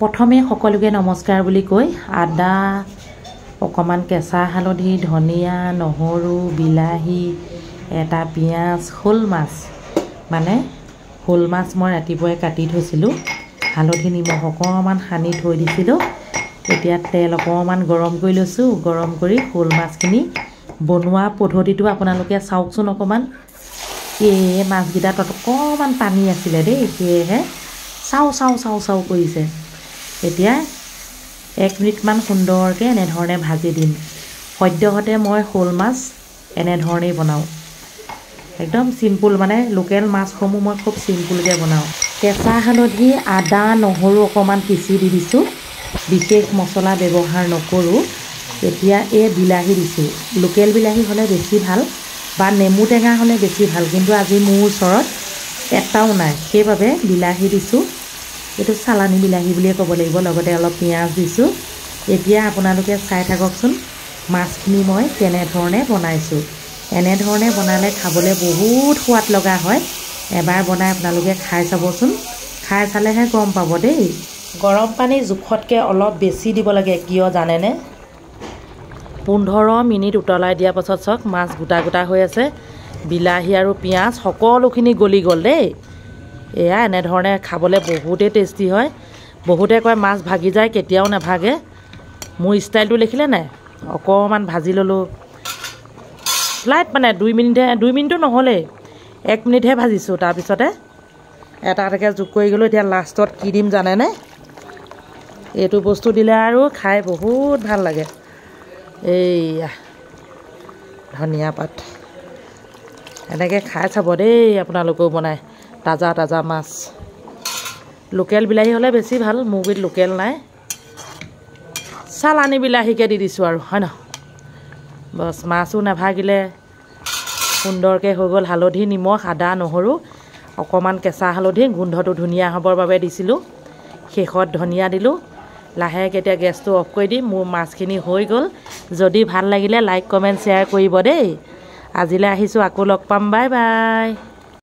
প্ৰথমে সকলোকে নমস্কাৰ বুলি কৈ আদা অকমান কেঁচা হালধি ধনিয়া নহৰু বিলাহী এটা পিঁয়াজ শোল মাছ মই ৰাতিপুৱাই কাটি থৈছিলোঁ হালধি নিমখ অকমান সানি থৈ দিছিলোঁ এতিয়া তেল অকমান গৰম কৰি লৈছোঁ গৰম কৰি শোল মাছখিনি বনোৱা পদ্ধতিটো আপোনালোকে চাওকচোন অকমান এই মাছকেইটাত অকমান পানী আছিলে দেই সেয়েহে চাও কৰিছে এতিয়া 1 মিনিট মান সুন্দৰকে এনে ধৰণে ভাজি দিম সদ্যহতে মই শোল মাছ এনে ধৰণেই বনাও একদম সিম্পল লোকেল মাছসমূহ মই খুব সিম্পলকে বনাও কেঁচা হালধি আদা নহৰু অকমান পিচি দি দিছোঁ বিশেষ মছলা ব্যৱহাৰ নকৰো এতিয়া এই বিলাহী দিছোঁ লোকেল বিলাহী হলে বেছি ভাল বা নেমু টেঙা হলে বেছি ভাল কিন্তু আজি মোৰ ওচৰত এটাও নাই সেইবাবে বিলাহী দিছোঁ এটো চালানি বিলাহী বুলিয়ে ক'ব লাগিব লগতে অলপ পিঁয়াজ দিছোঁ এতিয়া আপোনালোকে চাই থাককচোন মাছখিনি মই কেনে ধৰণে বনাইছোঁ এনে ধৰণে বনালে খাবলৈ বহুত সোৱাদ লগা হয় এবাৰ বনাই আপোনালোকে খাই চাবচোন খাই চালেহে গম পাব দেই গৰম পানী জুখতকৈ অলপ বেছি দিব লাগে কিয় জানেনে 15 মিনিট উতলাই দিয়াৰ পাছত চক মাছ গোটা হৈ আছে বিলাহী আৰু পিঁয়াজ সকলোখিনি গলি গ'ল দেই এয়া এনে ধৰণে খাবলৈ বহুতেই টেষ্টি হয় বহুতে কয় মাছ ভাগি যায় কেতিয়াও নাভাগে মোৰ ষ্টাইলটো লিখিলে নাই অকমান ভাজি ললোঁ লাইট 2 মিনিটো নহ'লে 1 মিনিটহে ভাজিছোঁ তাৰপিছতে এটাকে যোগ কৰি গ'লো এতিয়া লাষ্টত কি দিম জানেনে এইটো বস্তু দিলে আৰু খাই বহুত ভাল লাগে এইয়া ধনিয়া পাত এনেকৈ খাই চাব দেই আপোনালোকেও বনাই তাজা মাছ লোকেল বিলাহী হ'লে বেছি ভাল মোৰ গুৰিত লোকেল নাই চালানি বিলাহীকে দি দিছোঁ আৰু হয় ন বছ মাছো নাভাগিলে সুন্দৰকৈ হৈ গ'ল হালধি নিমখ আদা নহৰু অকমান কেঁচা হালধি গোন্ধটো ধুনীয়া হ'বৰ বাবে দিছিলোঁ শেষত ধনিয়া দিলোঁ লাহেকৈ এতিয়া গেছটো অফ কৰি দিম মোৰ মাছখিনি হৈ গ'ল যদি ভাল লাগিলে লাইক কমেণ্ট শ্বেয়াৰ কৰিব দেই আজিলৈ আহিছোঁ আকৌ লগ পাম বাই বাই